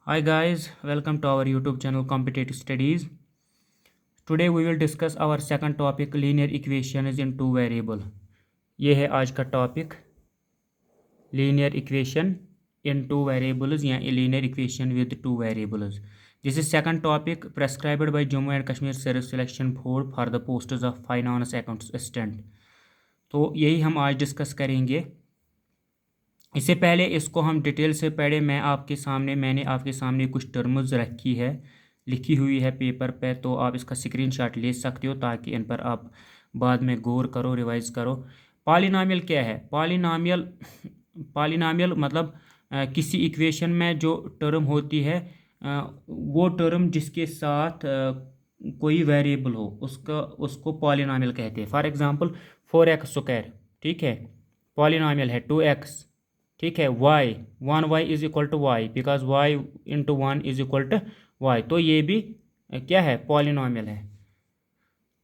Hi guys, welcome to our YouTube channel Competitive Studies. Today we will discuss our second topic linear equations in two variable. ये है आज का topic linear equation in two variables या linear equation with two variables. This is second topic prescribed by Jammu and Kashmir Service Selection Board for the posts of finance accounts assistant. तो यही हम आज discuss करेंगे। इससे पहले इसको हम डिटेल से पढ़े मैंने आपके सामने कुछ टर्म्स रखी है, लिखी हुई है पेपर पे, तो आप इसका स्क्रीनशॉट ले सकते हो ताकि इन पर आप बाद में गौर करो, रिवाइज करो। पॉलिनॉमियल क्या है? पॉलिनॉमियल मतलब किसी इक्वेशन में जो टर्म होती है वो टर्म जिसके साथ कोई वेरिएबल हो उसको पॉलिनॉमियल कहते हैं। फॉर एग्जांपल 4x², ठीक है, पॉलिनॉमियल है 2x, ठीक है, y 1y is equal to y because y into 1 is equal to y, तो ये भी क्या है? पॉलिनॉमियल है,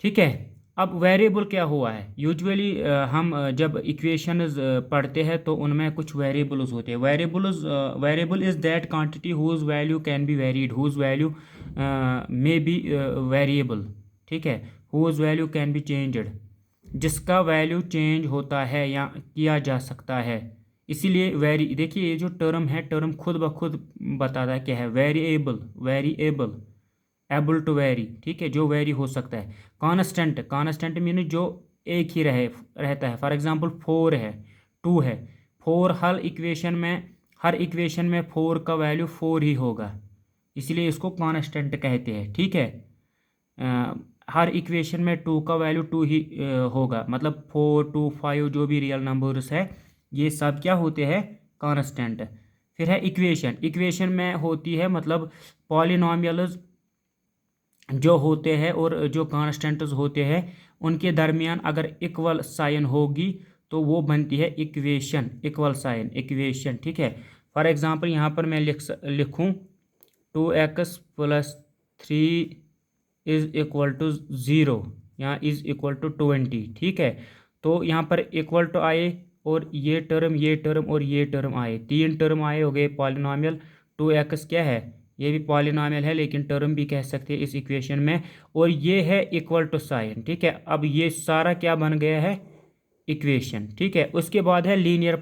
ठीक है। अब वेरिएबल क्या हुआ है? यूजुअली हम जब इक्वेशंस पढ़ते हैं तो उनमें कुछ वेरिएबल्स होते हैं। Variable is that quantity whose value can be varied, whose value may be variable, ठीक है, whose value can be changed, जिसका वैल्यू चेंज होता है या किया जा सकता है। इसीलिए देखिए ये जो टर्म है, टर्म खुद ब खुद बताता है क्या है? वेरिएबल एबल टू वेरी, ठीक है, जो वेरी हो सकता है। कांस्टेंट मीन जो एक ही रहता है। फॉर एग्जांपल 4 है, 2 है, 4 हर इक्वेशन में 4 का वैल्यू 4 ही होगा, इसलिए इसको कांस्टेंट कहते हैं, ठीक है। हर इक्वेशन में 2 का वैल्यू 2 ही होगा, मतलब 4 2 5 जो भी रियल नंबर्स है ये सब क्या होते हैं? कांस्टेंट। फिर है इक्वेशन में होती है मतलब पॉलिनॉमियल्स जो होते हैं और जो कांस्टेंट्स होते हैं उनके दरमियान अगर इक्वल साइन होगी तो वो बनती है इक्वेशन, इक्वल साइन इक्वेशन, ठीक है। फॉर एग्जांपल यहाँ पर मैं लिखूँ 2x + 3 इज इक्वल टू 0 या इज इक्वल टू 20, ठीक है। तो यहाँ पर इक्वल टू आए और ये टर्म और ये टर्म आए, 3 टर्म आए, हो गए पॉलिनॉमियल। 2x क्या है? ये भी पॉलिनॉमियल है लेकिन टर्म भी कह सकते हैं इस इक्वेशन में, और ये है इक्वल टू साइन, ठीक है। अब ये सारा क्या बन गया है? इक्वेशन, ठीक है। उसके बाद है लीनियर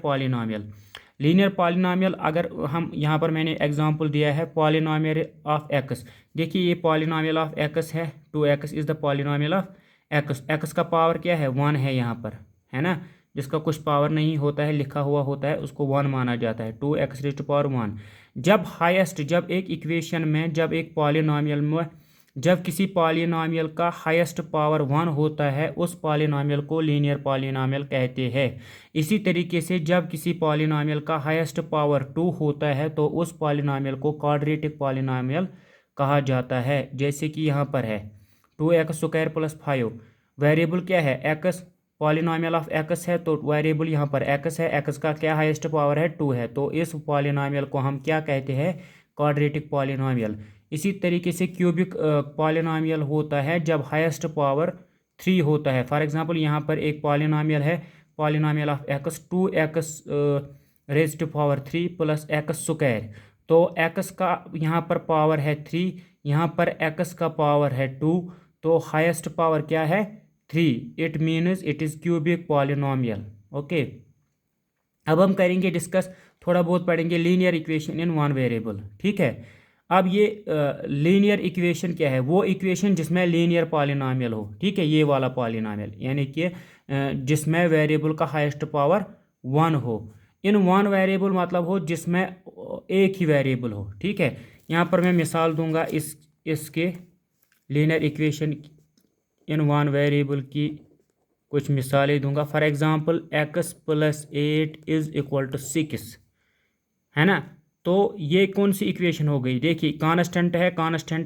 पॉलिनॉमियल अगर हम यहाँ पर मैंने एग्जांपल दिया है पॉलिनॉमियल ऑफ एक्स। देखिए ये पॉलिनॉमियल ऑफ एक्स है, 2x is the polynomial of x. X का पावर क्या है? 1 है यहाँ पर, है ना। जिसका कुछ पावर नहीं होता है, लिखा हुआ होता है, उसको 1 माना जाता है। 2x⁻1 जब एक इक्वेशन में जब किसी पॉलिनॉमियल का हाईएस्ट पावर 1 होता है उस पॉलिनॉमियल को लीनियर पॉलिनॉमियल कहते हैं। इसी तरीके से जब किसी पॉलिनॉमियल का हाईएस्ट पावर 2 होता है तो उस पॉलिनॉमियल को क्वाड्रेटिक पॉलिनॉमियल कहा जाता है। जैसे कि यहाँ पर है 2x² + 5, वेरिएबल क्या है? x, पॉलिनॉमियल ऑफ x है तो वेरिएबल यहाँ पर x है, x का क्या हाईएस्ट पावर है? 2 है, तो इस पॉलिनॉमियल को हम क्या कहते हैं? Quadratic polynomial. इसी तरीके से क्यूबिक पॉलिनॉमियल होता है जब हाईएस्ट पावर 3 होता है। फॉर एग्जांपल यहाँ पर एक पॉलिनॉमियल है, polynomial of x 2x⁻³ + x², तो x का यहाँ पर पावर है 3, यहाँ पर x का पावर है 2, तो हाईएस्ट पावर क्या है? 3। It means it is cubic polynomial. Okay, अब हम करेंगे डिस्कस, थोड़ा बहुत पढ़ेंगे linear equation in one variable, ठीक है। अब ये लीनियर इक्वेशन क्या है? वो इक्वेशन जिसमें लीनियर पॉलिनॉमियल हो, ठीक है, ये वाला पॉलिनॉमियल, यानी कि जिसमें वेरिएबल का हाईएस्ट पावर 1 हो। इन वन वेरिएबल मतलब हो जिसमें एक ही वेरिएबल हो, ठीक है। यहाँ पर मैं मिसाल दूंगा इसके linear equation in one variable की कुछ मिसालें दूंगा। For example x + 8 is equal to 6, है ना। तो ये कौन सी इक्वेशन हो गई? देखिए कांस्टेंट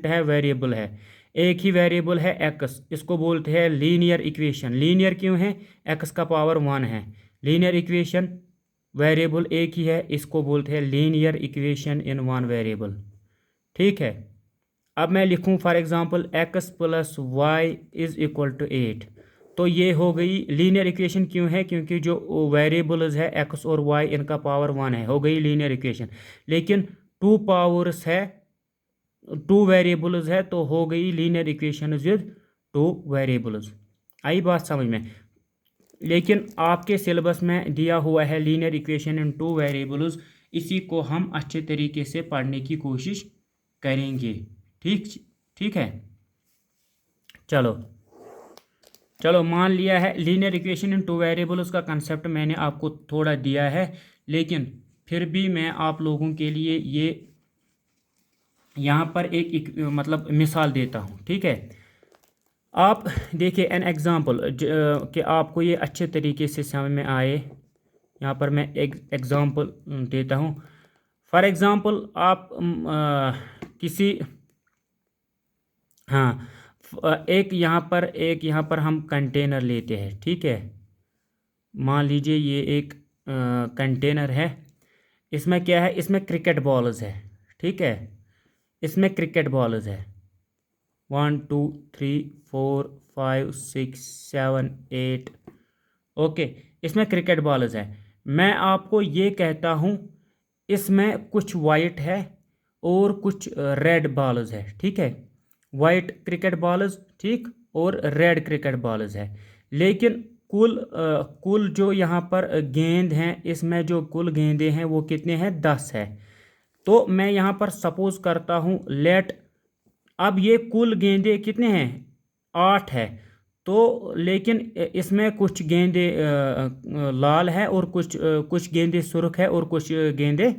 है, वेरिएबल है, एक ही वेरिएबल है x, इसको बोलते हैं लीनियर इक्वेशन। लीनियर क्यों है? x का पावर 1 है, लीनियर इक्वेशन, वेरिएबल एक ही है, इसको बोलते हैं linear equation in one variable, ठीक है। अब मैं लिखूं for example x + y is equal to 8, तो ये हो गई लीनियर इक्वेशन। क्यों है? क्योंकि जो वेरिएबल्स है x और y इनका पावर 1 है, हो गई लीनियर इक्वेशन। लेकिन टू पावर्स है, टू वेरिएबल्स है, तो हो गई linear equation with two variables. आई बात समझ में? लेकिन आपके सिलेबस में दिया हुआ है linear equation in two variables, इसी को हम अच्छे तरीके से पढ़ने की कोशिश करेंगे। ठीक ठीक है। चलो चलो मान लिया है linear equation in two variables का कंसेप्ट मैंने आपको थोड़ा दिया है, लेकिन फिर भी मैं आप लोगों के लिए ये यहाँ पर एक मतलब मिसाल देता हूँ। ठीक है, आप देखिए एन एग्ज़ाम्पल कि आपको ये अच्छे तरीके से समझ में आए। यहाँ पर मैं एक एग्ज़ाम्पल देता हूँ। फॉर एग्ज़ाम्पल आप किसी, हाँ, एक यहाँ पर हम कंटेनर लेते हैं। ठीक है, मान लीजिए ये एक कंटेनर है, इसमें क्या है, इसमें क्रिकेट बॉल्स है। ठीक है, इसमें क्रिकेट बॉल्स है 1 2 3 4 5 6 7 8। ओके, इसमें क्रिकेट बॉल्स है। मैं आपको ये कहता हूँ इसमें कुछ वाइट है और कुछ रेड बॉल्स है। ठीक है, वाइट क्रिकेट बॉल्स, ठीक, और रेड क्रिकेट बॉल्स है। लेकिन कुल जो यहाँ पर गेंद हैं, इसमें जो कुल गेंदें हैं वो कितने हैं, 10 है। तो मैं यहाँ पर सपोज करता हूँ लेट, अब ये कुल गेंदे कितने हैं, 8 है। तो लेकिन इसमें कुछ गेंदे लाल है और कुछ गेंदे सुर्ख है और कुछ गेंदे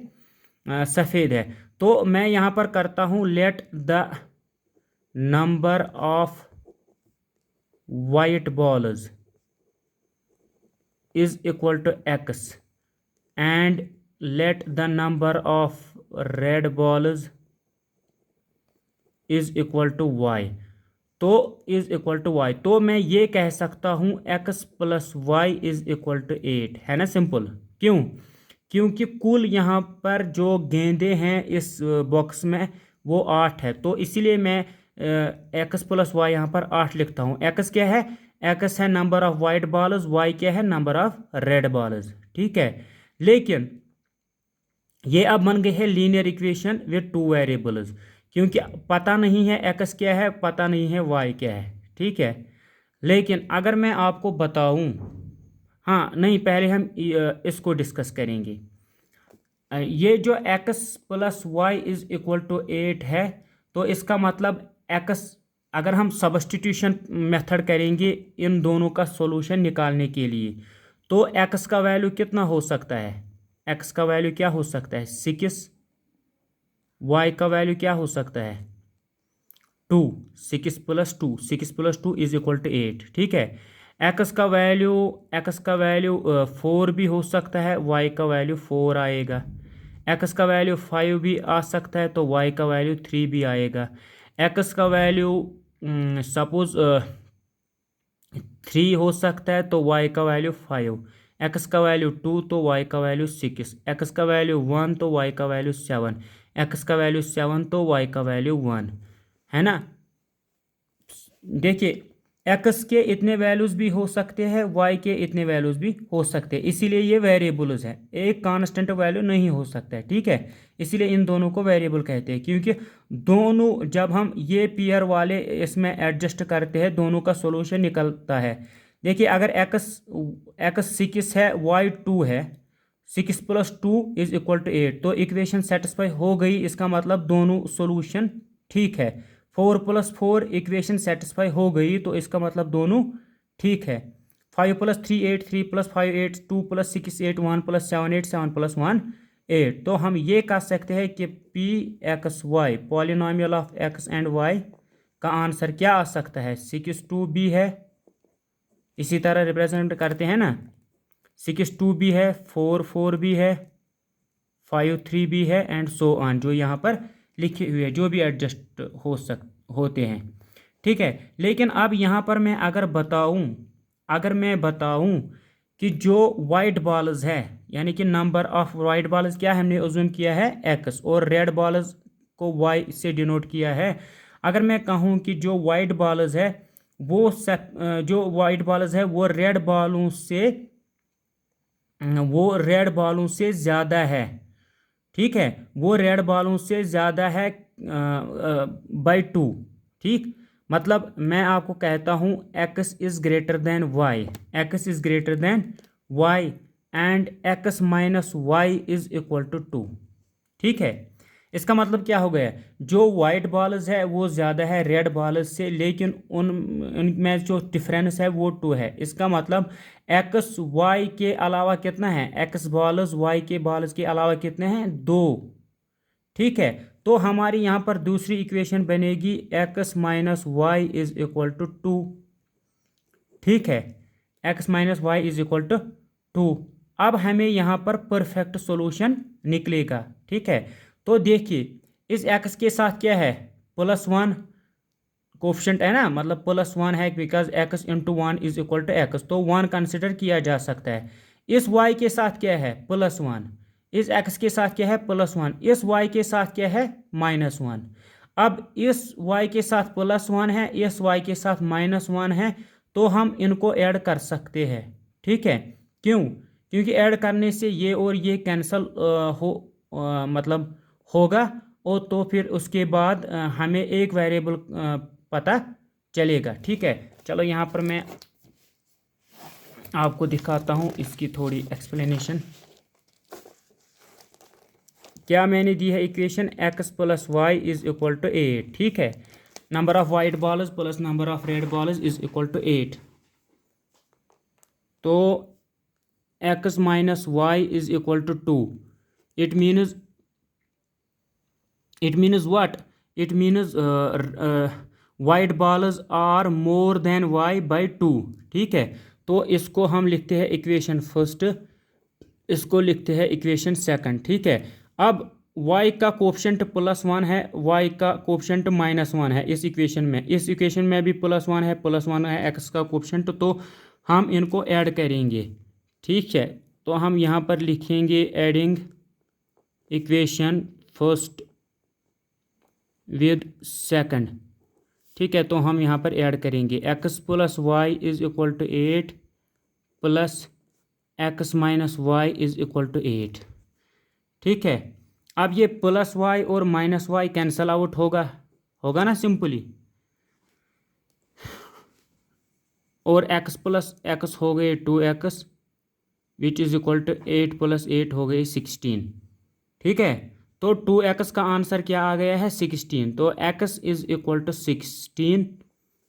सफ़ेद है। तो मैं यहाँ पर करता हूँ let the number of white balls is equal to x and let the number of red balls is equal to y। तो इज इक्वल टू y, तो मैं ये कह सकता हूँ x plus y is equal to 8, है ना, simple. क्यों? क्योंकि कुल यहाँ पर जो गेंदे हैं इस बॉक्स में वो 8 है, तो इसीलिए मैं x प्लस वाई यहाँ पर 8 लिखता हूँ। x क्या है, x है number of white balls, y क्या है नंबर ऑफ रेड बॉल्स। ठीक है, लेकिन ये अब बन गए है linear equation with two variables, क्योंकि पता नहीं है x क्या है, पता नहीं है y क्या है। ठीक है, लेकिन अगर मैं आपको बताऊं, हाँ नहीं, पहले हम इसको डिस्कस करेंगे। ये जो x plus y is equal to 8 है, तो इसका मतलब x, अगर हम सब्स्टिट्यूशन मेथड करेंगे इन दोनों का सॉल्यूशन निकालने के लिए, तो x का वैल्यू कितना हो सकता है, x का वैल्यू क्या हो सकता है 6, y का वैल्यू क्या हो सकता है 2, 6 plus two is equal to 8। ठीक है, x का वैल्यू 4 भी हो सकता है, y का वैल्यू 4 आएगा। x का वैल्यू 5 भी आ सकता है, तो y का वैल्यू 3 भी आएगा। x का वैल्यू सपोज 3 हो सकता है, तो y का वैल्यू 5। x का वैल्यू 2 तो y का वैल्यू 6। x का वैल्यू 1 तो y का वैल्यू 7। x का वैल्यू 7 तो y का वैल्यू 1, है ना। देखिए x के इतने वैल्यूज़ भी हो सकते हैं, y के इतने वैल्यूज़ भी हो सकते हैं, इसीलिए ये वेरिएबल्स है, एक कांस्टेंट वैल्यू नहीं हो सकता है। ठीक है, इसीलिए इन दोनों को वेरिएबल कहते हैं, क्योंकि दोनों जब हम ये पेयर वाले इसमें एडजस्ट करते हैं, दोनों का सॉल्यूशन निकलता है। देखिए अगर x 6 है, y 2 है, 6 प्लस 2 इज इक्वल टू 8, तो इक्वेशन सेटिस्फाई हो गई, इसका मतलब दोनों सॉल्यूशन ठीक है। 4 प्लस 4 इक्वेशन सेटिस्फाई हो गई, तो इसका मतलब दोनों ठीक है। 5 plus 3 8, 3 plus 5 8, 2 plus 6 8, 1 plus 7 8, 7 plus 1 8। तो हम ये कह सकते हैं कि P x y, polynomial of x and y का आंसर क्या आ सकता है, 6 2 भी है, इसी तरह रिप्रेजेंट करते हैं ना, 6 2 भी है, 4 4 भी है, 5 3 भी है, एंड सो ऑन, जो यहाँ पर लिखे हुए जो भी एडजस्ट होते हैं। ठीक है, लेकिन अब यहाँ पर मैं अगर मैं बताऊँ कि जो वाइट बॉल्स है, यानी कि नंबर ऑफ वाइट बॉल्स क्या हमने अज्यूम किया है x, और रेड बॉल्स को y से डिनोट किया है। अगर मैं कहूँ कि जो वाइट बॉल्स है वो रेड बॉलों से ज़्यादा है, ठीक है, वो रेड वालों से ज़्यादा है बाई 2। ठीक, मतलब मैं आपको कहता हूँ x is greater than y, x is greater than y and x minus y is equal to 2। ठीक है, इसका मतलब क्या हो गया, जो वाइट बॉल्स है वो ज़्यादा है रेड बॉल्स से, लेकिन उनमें जो डिफरेंस है वो 2 है। इसका मतलब एक्स वाई के अलावा कितना है, एक्स बॉल्स वाई के बॉल्स के अलावा कितने हैं, 2। ठीक है, तो हमारी यहाँ पर दूसरी इक्वेशन बनेगी x minus y is equal to 2। ठीक है, x minus y is equal to 2। अब हमें यहाँ पर परफेक्ट सॉल्यूशन निकलेगा। ठीक है, तो देखिए इस एक्स के साथ क्या है, +1 कोफिशिएंट है ना, मतलब +1 है because x into 1 is equal to x, तो 1 कंसिडर किया जा सकता है। इस y के साथ क्या है, +1, इस x के साथ क्या है, +1, इस y के साथ क्या है, -1। अब इस y के साथ +1 है, इस y के साथ -1 है, तो हम इनको ऐड कर सकते हैं। ठीक है, क्यों, क्योंकि ऐड करने से ये और ये कैंसल मतलब होगा, और तो फिर उसके बाद हमें एक वेरिएबल पता चलेगा। ठीक है, चलो यहाँ पर मैं आपको दिखाता हूँ इसकी थोड़ी एक्सप्लेनेशन। क्या मैंने दी है equation, x plus y is equal to 8। ठीक है, number of white balls plus number of red balls is equal to 8। तो x minus y is equal to 2। It means what, it means white balls are more than y by 2। ठीक है, तो इसको हम लिखते हैं इक्वेशन फर्स्ट, इसको लिखते हैं इक्वेशन सेकंड। ठीक है, अब y का कोफिशिएंट +1 है, y का कोफिशिएंट -1 है इस इक्वेशन में, इस इक्वेशन में भी +1 है, +1 है x का कोफिशिएंट, तो हम इनको ऐड करेंगे। ठीक है, तो हम यहाँ पर लिखेंगे adding equation first with second. ठीक है, तो हम यहाँ पर ऐड करेंगे x plus y is equal to 8 plus x minus y is equal to 8। ठीक है, अब ये प्लस वाई और माइनस वाई कैंसल आउट होगा ना सिंपली, और x प्लस x हो गए 2x which is equal to 8 plus 8 हो गए 16। ठीक है, तो 2x का आंसर क्या आ गया है, 16। तो x is equal to 16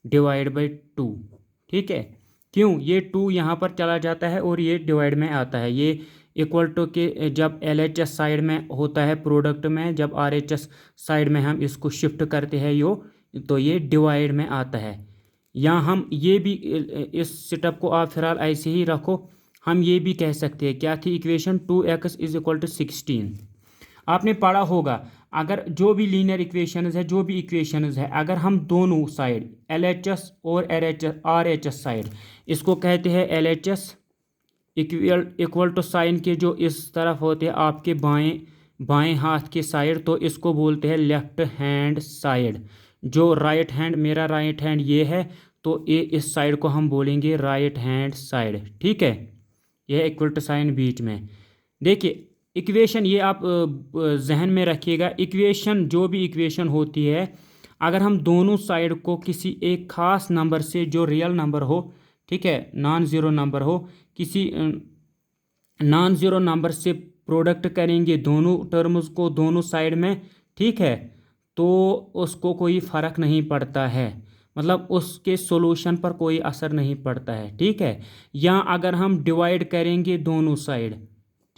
divide by 2। ठीक है, क्यों, ये 2 यहाँ पर चला जाता है और ये डिवाइड में आता है, ये इक्वल टू के जब LHS साइड में होता है प्रोडक्ट में, जब RHS साइड में हम इसको शिफ्ट करते हैं तो ये डिवाइड में आता है। या हम ये भी, इस सेटअप को आप फिलहाल ऐसे ही रखो, हम ये भी कह सकते हैं, क्या थी equation, 2x is equal to 16। आपने पढ़ा होगा, अगर जो भी लीनियर इक्वेशंस है, जो भी इक्वेशंस है, अगर हम दोनों साइड LHS और RHS साइड, इसको कहते हैं LHS इक्वल टू साइन के जो इस तरफ होते हैं आपके बाएं हाथ के साइड, तो इसको बोलते हैं लेफ्ट हैंड साइड। जो राइट हैंड, मेरा राइट हैंड ये है, तो ये इस साइड को हम बोलेंगे राइट हैंड साइड। ठीक है, यह इक्वल टू साइन बीच में। देखिए इक्वेशन ये आप जहन में रखिएगा, इक्वेशन जो भी इक्वेशन होती है, अगर हम दोनों साइड को किसी एक ख़ास नंबर से, जो रियल नंबर हो, ठीक है, नॉन ज़ीरो नंबर हो, किसी नॉन ज़ीरो नंबर से प्रोडक्ट करेंगे दोनों टर्म्स को दोनों साइड में, ठीक है, तो उसको कोई फ़र्क नहीं पड़ता है, मतलब उसके सॉल्यूशन पर कोई असर नहीं पड़ता है। ठीक है, या अगर हम डिवाइड करेंगे दोनों साइड,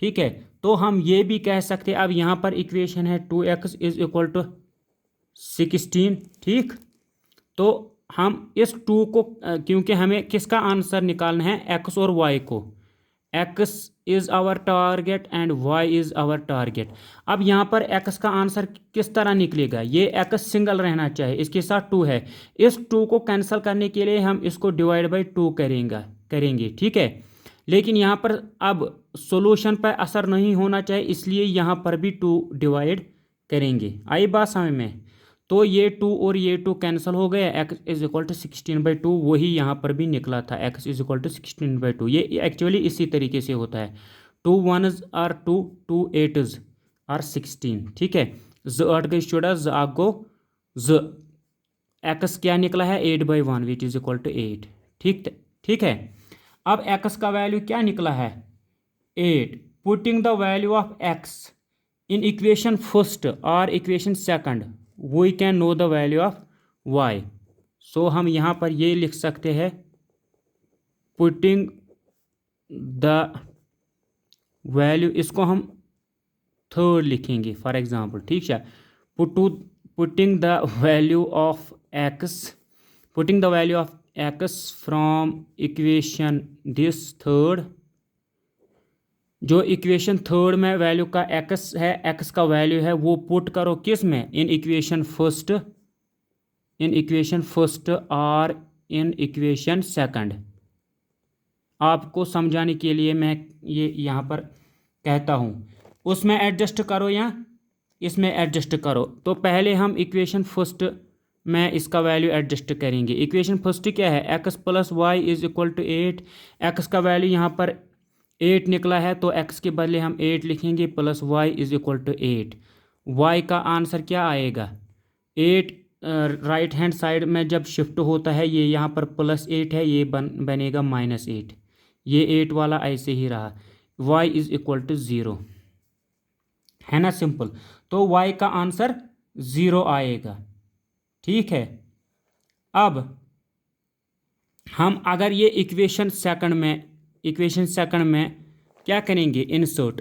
ठीक है, तो हम ये भी कह सकते हैं, अब यहाँ पर इक्वेशन है 2x इज इक्वल टू 16। ठीक, तो हम इस 2 को, क्योंकि हमें किसका आंसर निकालना है, x और y को, x is our target and y is our target. अब यहाँ पर x का आंसर किस तरह निकलेगा, ये x सिंगल रहना चाहिए, इसके साथ 2 है, इस 2 को कैंसिल करने के लिए हम इसको डिवाइड बाई 2 करेंगे। ठीक है, लेकिन यहाँ पर अब सॉल्यूशन पर असर नहीं होना चाहिए, इसलिए यहाँ पर भी 2 डिवाइड करेंगे। आई बात समझ में, तो ये 2 और ये 2 कैंसिल हो गया, x इज इक्वल टू 16/2, वही यहाँ पर भी निकला था, x इज इक्वल टू 16/2। ये एक्चुअली इसी तरीके से होता है, 2 1s are 2, 2 8s आर 16। ठीक है, 8 गई शुड़ा, 1 गो 2, एक्स क्या निकला है 8/1 विच इज इक्वल टू 8। ठीक है, अब एक्स का वैल्यू क्या निकला है 8। Putting the value of x in equation first और equation second we can know the value of y. So हम यहाँ पर ये लिख सकते हैं पुटिंग द वैल्यू, इसको हम थर्ड लिखेंगे फॉर एग्जांपल। ठीक है, putting the value of x, putting the value of x from equation this third, जो इक्वेशन थर्ड में वैल्यू का एक्स है, एक्स का वैल्यू है वो पुट करो किस में, इन इक्वेशन फर्स्ट, इन इक्वेशन फर्स्ट और इन इक्वेशन सेकंड। आपको समझाने के लिए मैं ये यहाँ पर कहता हूँ, उसमें एडजस्ट करो या इसमें एडजस्ट करो। तो पहले हम इक्वेशन फर्स्ट में इसका वैल्यू एडजस्ट करेंगे। इक्वेशन फर्स्ट क्या है, x plus y is equal to 8। X का वैल्यू यहाँ पर 8 निकला है तो एक्स के बदले हम 8 लिखेंगे plus y is equal to 8। Y का आंसर क्या आएगा 8, राइट हैंड साइड में जब शिफ्ट होता है ये यहाँ पर +8 है, ये बनेगा -8, ये 8 वाला ऐसे ही रहा, y इज इक्वल टू 0, है ना सिंपल। तो y का आंसर 0 आएगा। ठीक है, अब हम अगर ये इक्वेशन सेकंड में क्या करेंगे इंसर्ट,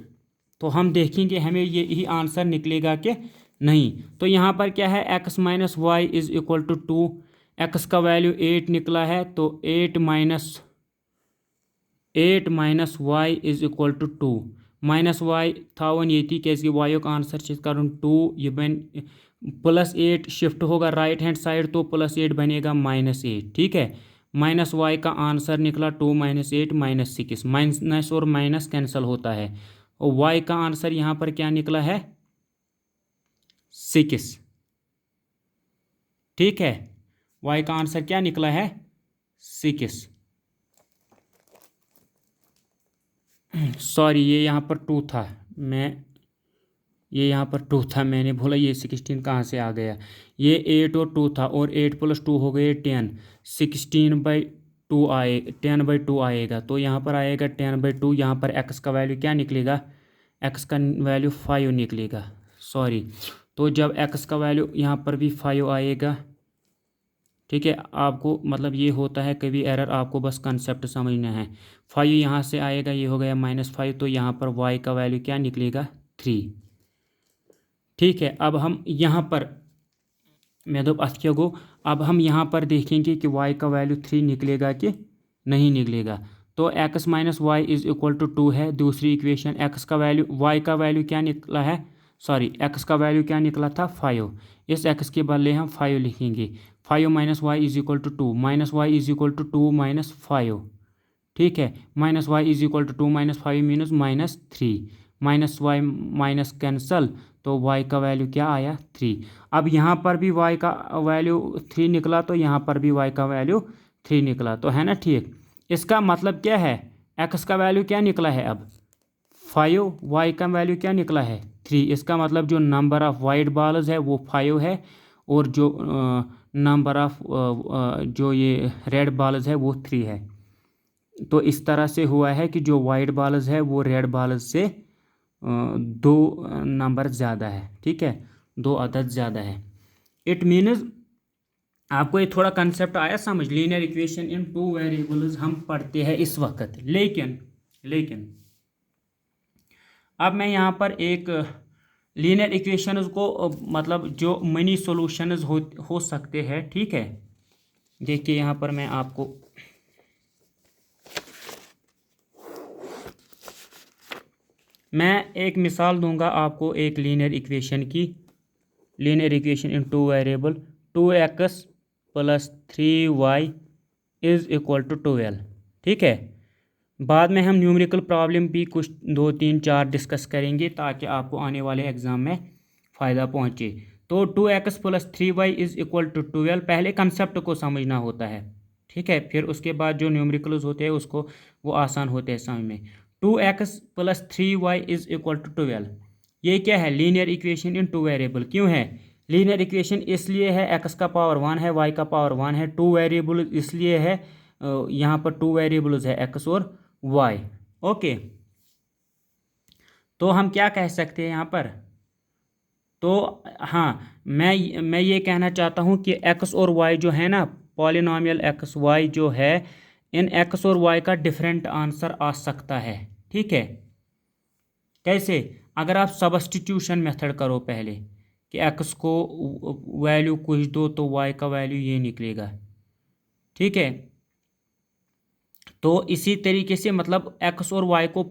तो हम देखेंगे हमें ये ही आंसर निकलेगा कि नहीं। तो यहाँ पर क्या है x minus y is equal to 2, x का वैल्यू 8 निकला है तो 8 minus y is equal to 2, minus y थावन ये क्या वाई का आंसर कर 2, ये बन +8 शिफ्ट होगा राइट हैंड साइड तो +8 बनेगा -8। ठीक है, माइनस वाई का आंसर निकला 2 - 8 -6, माइनस और माइनस कैंसिल होता है और वाई का आंसर यहाँ पर क्या निकला है 6। ठीक है, वाई का आंसर क्या निकला है 6। सॉरी, ये यहाँ पर 2 था, ये यहाँ पर 2 था, मैंने बोला ये 16 कहाँ से आ गया। ये 8 और 2 था और 8 + 2 हो गए 10, 16/2 आए 10/2 आएगा। तो यहाँ पर आएगा 10/2। यहाँ पर x का वैल्यू क्या निकलेगा, x का वैल्यू 5 निकलेगा। सॉरी, तो जब x का वैल्यू यहाँ पर भी 5 आएगा, ठीक है, आपको मतलब ये होता है कभी एरर, आपको बस कंसेप्ट समझना है। 5 यहाँ से आएगा, ये हो गया -5, तो यहाँ पर y का वैल्यू क्या निकलेगा 3। ठीक है, अब हम यहाँ पर मैं तो अच्छा गो, अब हम यहाँ पर देखेंगे कि y का वैल्यू 3 निकलेगा कि नहीं निकलेगा। तो x minus y is equal to 2 है दूसरी इक्वेशन। x का वैल्यू, y का वैल्यू क्या निकला है, सॉरी x का वैल्यू क्या निकला था 5, इस x के बदले हम 5 लिखेंगे। 5 minus y is equal to 2, minus y is equal to 2 - 5। ठीक है, minus y is equal to 2 - 5 minus -3, minus y minus cancel, तो y का वैल्यू क्या आया 3। अब यहाँ पर भी y का वैल्यू 3 निकला तो यहाँ पर भी y का वैल्यू 3 निकला, तो है ना ठीक। इसका मतलब क्या है, x का वैल्यू क्या निकला है अब 5, y का वैल्यू क्या निकला है 3। इसका मतलब जो नंबर ऑफ वाइट बॉल्स है वो 5 है और जो नंबर ऑफ जो ये रेड बॉल्स है वो 3 है। तो इस तरह से हुआ है कि जो वाइट बॉल्स है वो रेड बॉल्स से 2 नंबर ज़्यादा है। ठीक है, 2 अदद ज़्यादा है। इट मीन्स आपको ये थोड़ा कंसेप्ट आया समझ। लीनियर इक्वेशन इन 2 वेरिएबल्स हम पढ़ते हैं इस वक्त, लेकिन अब मैं यहाँ पर एक लीनियर इक्वेशंस को मतलब जो मनी सॉल्यूशंस हो सकते हैं। ठीक है, देखिए यहाँ पर मैं आपको एक मिसाल दूंगा आपको एक लीनियर इक्वेशन की। Linear equation in 2 variable 2x + 3y is equal to 12। ठीक है, बाद में हम न्यूमेरिकल प्रॉब्लम भी कुछ 2, 3, 4 डिस्कस करेंगे ताकि आपको आने वाले एग्ज़ाम में फ़ायदा पहुँचे। तो 2x + 3y is equal to 12, पहले कंसेप्ट को समझना होता है। ठीक है, फिर उसके बाद जो न्यूमेरिकल्स होते हैं उसको वो आसान होते हैं समझ में। 2x + 3y is equal to 12। ये क्या है, linear equation in two variable. क्यों है लीनियर इक्वेशन, इसलिए है x का पावर 1 है, y का पावर 1 है। टू वेरिएबल इसलिए है, यहाँ पर टू वेरिएबल्स है x और y। ओके, तो हम क्या कह सकते हैं यहाँ पर, तो हाँ, मैं ये कहना चाहता हूँ कि x और y जो है ना, पॉलिनॉमियल x y जो है, इन x और y का डिफरेंट आंसर आ सकता है। ठीक है, कैसे, अगर आप सब्स्टिट्यूशन मेथड करो पहले कि x को वैल्यू कुछ दो तो y का वैल्यू ये निकलेगा। ठीक है, तो इसी तरीके से मतलब x और y को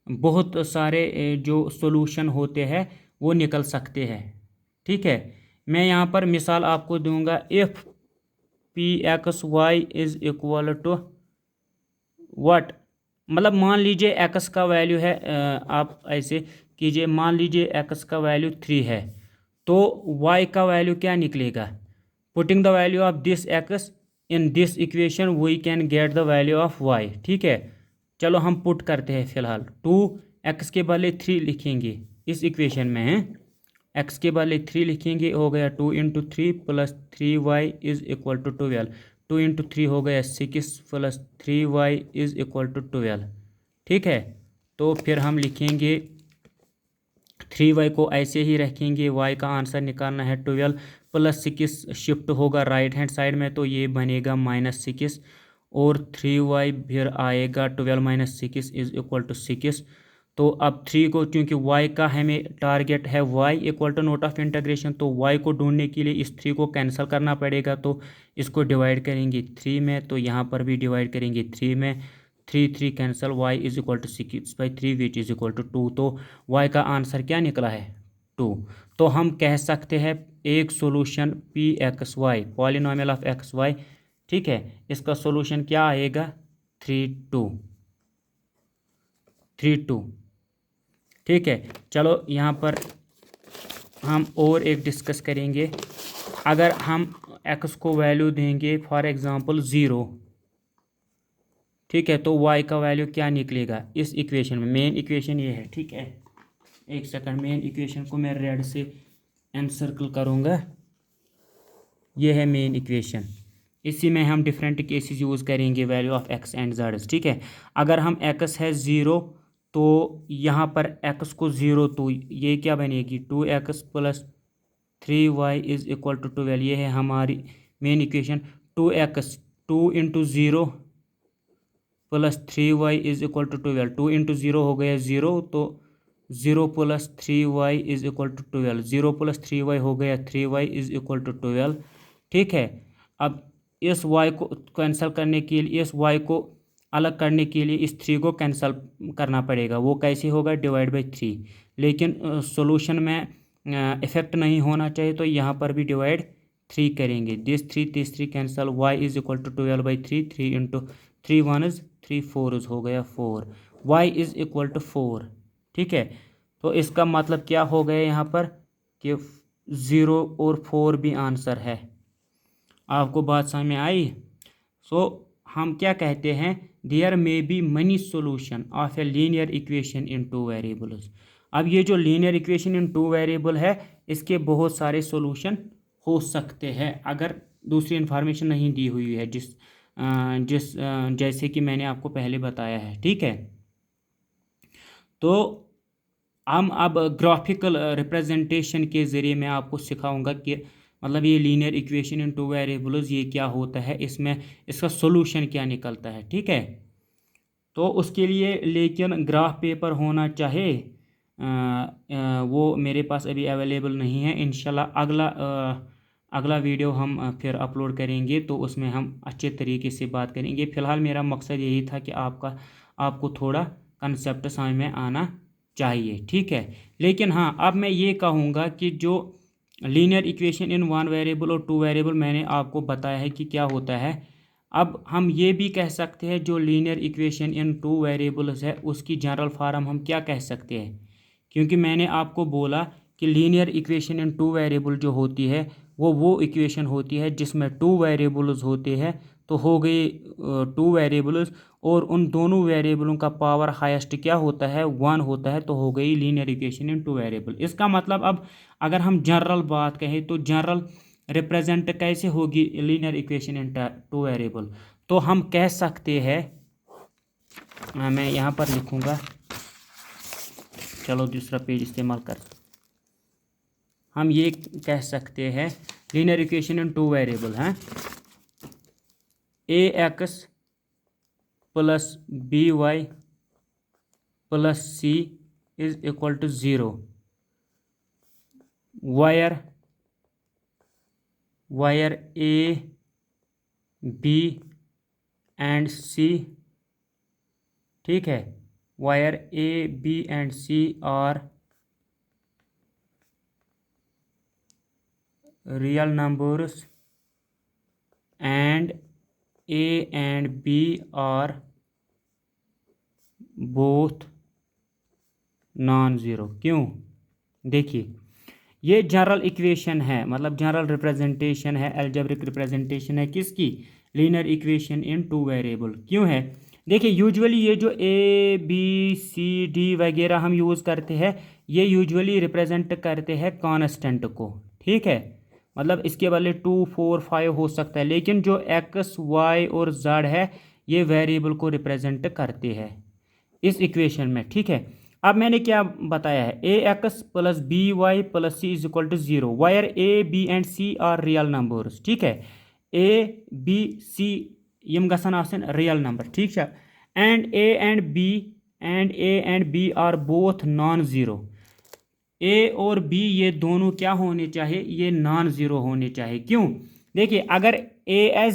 बहुत सारे जो सॉल्यूशन होते हैं वो निकल सकते हैं। ठीक है, मैं यहाँ पर मिसाल आपको दूंगा, if p x y is equal to what, मतलब मान लीजिए x का वैल्यू है, आप ऐसे कीजिए, मान लीजिए x का वैल्यू 3 है, तो y का वैल्यू क्या निकलेगा, putting the value of this x in this equation we can get the value of y। ठीक है, चलो हम पुट करते हैं फिलहाल, 2x के बदले 3 लिखेंगे इस इक्वेशन में है, x के बदले 3 लिखेंगे, हो गया 2 into 3 plus 3y is equal to 12। 2 into 3 हो गया 6 plus 3y is equal to 12। ठीक है, तो फिर हम लिखेंगे 3y को ऐसे ही रखेंगे, y का आंसर निकालना है 12 प्लस 6 शिफ्ट होगा राइट हैंड साइड में, तो ये बनेगा -6 और 3y फिर आएगा 12 माइनस 6 इज़ इक्वल टू 6। तो अब 3 को, क्योंकि y का हमें टारगेट है y equal to note of integration, तो y को ढूंढने के लिए इस 3 को कैंसिल करना पड़ेगा, तो इसको डिवाइड करेंगे 3 में, तो यहाँ पर भी डिवाइड करेंगे 3 में, 3 cancel, y is equal to 6/3 which is equal to 2। तो y का आंसर क्या निकला है 2। तो हम कह सकते हैं एक solution p x y, polynomial of x y, ठीक है, इसका सोल्यूशन क्या आएगा 3 2। ठीक है, चलो यहाँ पर हम और एक डिस्कस करेंगे। अगर हम x को वैल्यू देंगे फॉर एग्जांपल 0, ठीक है, तो y का वैल्यू क्या निकलेगा इस इक्वेशन में, मेन इक्वेशन ये है। ठीक है, एक सेकंड, मेन इक्वेशन को मैं रेड से एनसर्कल करूँगा, ये है मेन इक्वेशन, इसी में हम डिफरेंट केसेस यूज़ करेंगे value of x and z। ठीक है, अगर हम x है 0 तो यहाँ पर x को 0, तो ये क्या बनेगी 2x plus 3y is equal to 12, ये है हमारी main equation. 2x 2 into 0 plus 3y is equal to 12, 2 into 0 हो गया 0, तो 0 plus 3y is equal to 12, 0 plus 3y हो गया 3y इज़ इक्वल टू 12। ठीक है, अब इस y को कैंसिल करने के लिए, इस y को अलग करने के लिए इस 3 को कैंसिल करना पड़ेगा, वो कैसे होगा डिवाइड बाई 3, लेकिन सॉल्यूशन में इफेक्ट नहीं होना चाहिए, तो यहाँ पर भी डिवाइड 3 करेंगे, this 3 cancel, y is equal to 12/3, 3 into 3 1 is 3 4 is हो गया 4, y इज़ इक्वल टू 4। ठीक है, तो इसका मतलब क्या हो गया यहाँ पर कि 0 और 4 भी आंसर है। आपको बात समझ में आई? हम क्या कहते हैं, there may be many solution of a linear equation in two variables. अब ये जो linear equation in two variable है, इसके बहुत सारे सोल्यूशन हो सकते हैं अगर दूसरी इन्फॉर्मेशन नहीं दी हुई है, जैसे कि मैंने आपको पहले बताया है। ठीक है, तो हम अब ग्राफिकल रिप्रेजेंटेशन के ज़रिए मैं आपको सिखाऊंगा कि मतलब ये linear equation in two variables ये क्या होता है, इसमें इसका सॉल्यूशन क्या निकलता है। ठीक है, तो उसके लिए लेकिन ग्राफ पेपर होना चाहिए, वो मेरे पास अभी अवेलेबल नहीं है। इंशाल्लाह अगला वीडियो हम फिर अपलोड करेंगे, तो उसमें हम अच्छे तरीके से बात करेंगे। फ़िलहाल मेरा मकसद यही था कि आपको थोड़ा कंसेप्ट समझ में आना चाहिए। ठीक है, लेकिन हाँ, अब मैं ये कहूँगा कि जो लीनियर इक्वेशन इन 1 वेरिएबल और 2 वेरिएबल मैंने आपको बताया है कि क्या होता है। अब हम ये भी कह सकते हैं जो लीनियर इक्वेशन इन 2 वेरिएबल्स है उसकी जनरल फार्म हम क्या कह सकते हैं, क्योंकि मैंने आपको बोला कि लीनियर इक्वेशन इन 2 वेरिएबल जो होती है वो इक्वेशन होती है जिसमें 2 वेरिएबल्स होते हैं, तो हो गए 2 वेरिएबल्स, और उन दोनों वेरिएबलों का पावर हाईएस्ट क्या होता है, 1 होता है, तो हो गई linear equation in two variable. इसका मतलब अब अगर हम जनरल बात कहें तो जनरल रिप्रेजेंट कैसे होगी linear equation in two variable, तो हम कह सकते हैं, मैं यहाँ पर लिखूँगा, चलो दूसरा पेज इस्तेमाल कर, हम ये कह सकते हैं linear equation in two variable हैं, a x plus b y plus c is equal to 0, where a b and c, ठीक है, where a b and c are real numbers and a and b are both non zero. क्यों? देखिए ये general equation है, मतलब general representation है, algebraic representation है किसकी, linear equation in two variable. क्यों है? देखिए यूजुअली ये जो ए बी सी डी वगैरह हम यूज़ करते हैं, ये यूजुअली रिप्रेजेंट करते हैं कांस्टेंट को, ठीक है, मतलब इसके बदले 2 4 5 हो सकता है, लेकिन जो एक्स वाई और जेड है ये वेरिएबल को रिप्रेजेंट करते हैं इस इक्वेशन में, ठीक है। अब मैंने क्या बताया है, a x plus b y plus c is equal to 0, where a b and c are real numbers, ठीक है, ए बी सी यम गसन आसन रियल नंबर, ठीक है, and a and b are both non zero, a और b ये दोनों क्या होने चाहिए, ये नॉन ज़ीरो होने चाहिए। क्यों? देखिए अगर A S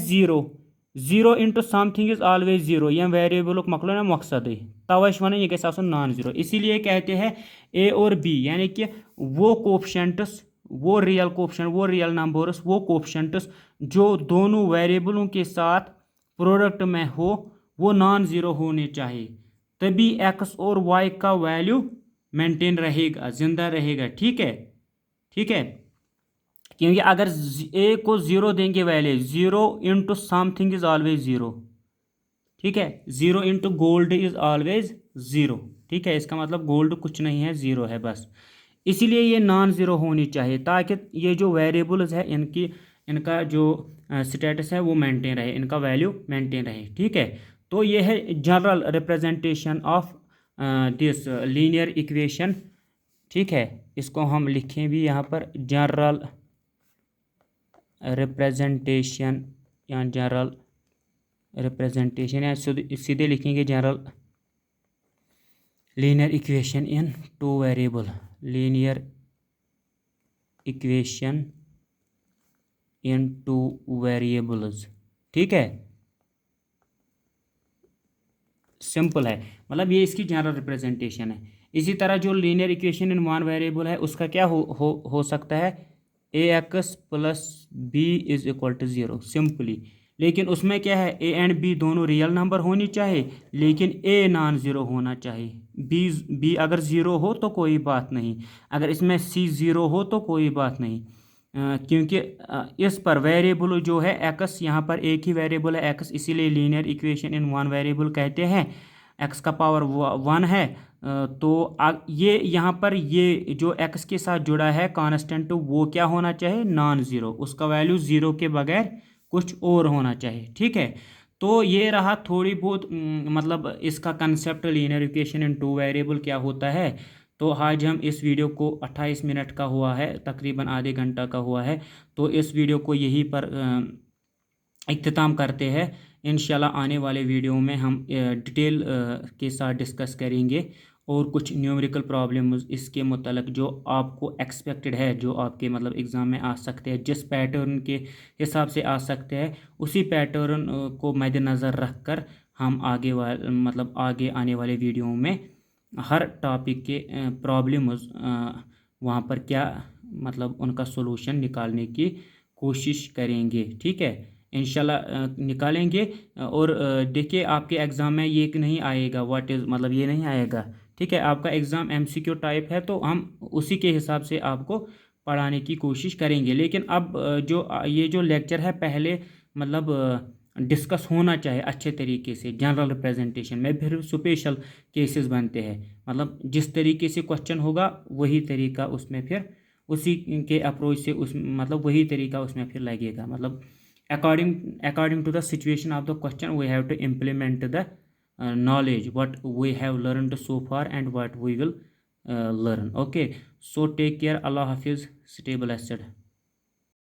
zero into something is always zero, यह वेरिएबल मकलो ना मकसद तवे वन यह गस नॉन ज़ीरो, इसीलिए कहते हैं ए और बी यानी कि वो कोफिशिएंट्स, वो रियल नंबर्स, वो कोफिशिएंट्स जो दोनों वेरिएबलों के साथ प्रोडक्ट में हो वो नॉन ज़ीरो होने चाहिए, तभी एक्स और वाई का वैल्यू मेंटेन रहेगा, जिंदा रहेगा, ठीक है, ठीक है, क्योंकि अगर ए को 0 देंगे value, 0 into something is always 0, ठीक है, 0 इंटू गोल्ड इज ऑलवेज 0, ठीक है, इसका मतलब गोल्ड कुछ नहीं है, 0 है बस, इसीलिए ये नॉन ज़ीरो होनी चाहिए ताकि ये जो वेरिएबल्स है इनका जो स्टेटस है वो मेंटेन रहे, इनका वैल्यू मेंटेन रहे, ठीक है। तो ये है general representation of this linear equation, ठीक है, इसको हम लिखें भी यहाँ पर जनरल रिप्रेजेंटेशन या जनरल रिप्रेजेंटेशन, या सीधे लिखेंगे general linear equation in two variable, linear equation in two variables, ठीक है, सिंपल है, मतलब ये इसकी जनरल रिप्रेजेंटेशन है। इसी तरह जो linear equation in one variable है उसका क्या हो सकता है, a x plus b is equal to 0 simply, लेकिन उसमें क्या है, ए एंड बी दोनों रियल नंबर होनी चाहिए, लेकिन ए नॉन ज़ीरो होना चाहिए, बी अगर 0 हो तो कोई बात नहीं, अगर इसमें सी 0 हो तो कोई बात नहीं, क्योंकि इस पर वेरिएबल जो है एक्स, यहाँ पर एक ही वेरिएबल है एक्स, इसीलिए linear equation in one variable कहते हैं, एक्स का पावर 1 है, तो ये यहाँ पर ये जो एक्स के साथ जुड़ा है कांस्टेंट वो क्या होना चाहिए, नॉन ज़ीरो, उसका वैल्यू 0 के बगैर कुछ और होना चाहिए, ठीक है। तो ये रहा थोड़ी बहुत मतलब इसका concept linear equation in two variable क्या होता है। तो आज हम इस वीडियो को 28 मिनट का हुआ है, तकरीबन आधे घंटा का हुआ है, तो इस वीडियो को यहीं पर इख्तिताम करते हैं। इंशाल्लाह आने वाले वीडियो में हम डिटेल के साथ डिस्कस करेंगे और कुछ न्यूमेरिकल प्रॉब्लम्स इसके मतलब जो आपको एक्सपेक्टेड है, जो आपके मतलब एग्ज़ाम में आ सकते हैं, जिस पैटर्न के हिसाब से आ सकते हैं, उसी पैटर्न को मद्देनज़र रख कर हम आगे आने वाले वीडियो में हर टॉपिक के प्रॉब्लम्स वहाँ पर क्या मतलब उनका सॉल्यूशन निकालने की कोशिश करेंगे, ठीक है, इंशाल्लाह निकालेंगे। और देखिए आपके एग्ज़ाम में ये नहीं आएगा व्हाट इज़, मतलब ये नहीं आएगा, ठीक है, आपका एग्ज़ाम एमसीक्यू टाइप है, तो हम उसी के हिसाब से आपको पढ़ाने की कोशिश करेंगे। लेकिन अब जो ये जो लेक्चर है पहले मतलब डिस्कस होना चाहिए अच्छे तरीके से जनरल रिप्रेजेंटेशन में। फिर स्पेशल केसेस बनते हैं, मतलब जिस तरीके से क्वेश्चन होगा वही तरीका उसमें फिर उसी के अप्रोच से उस मतलब वही तरीका उसमें फिर लगेगा, मतलब according to the situation of the question we have to implement the knowledge what we have learned so far and what we will learn. Okay, so take care. Allah Hafiz. Stay blessed.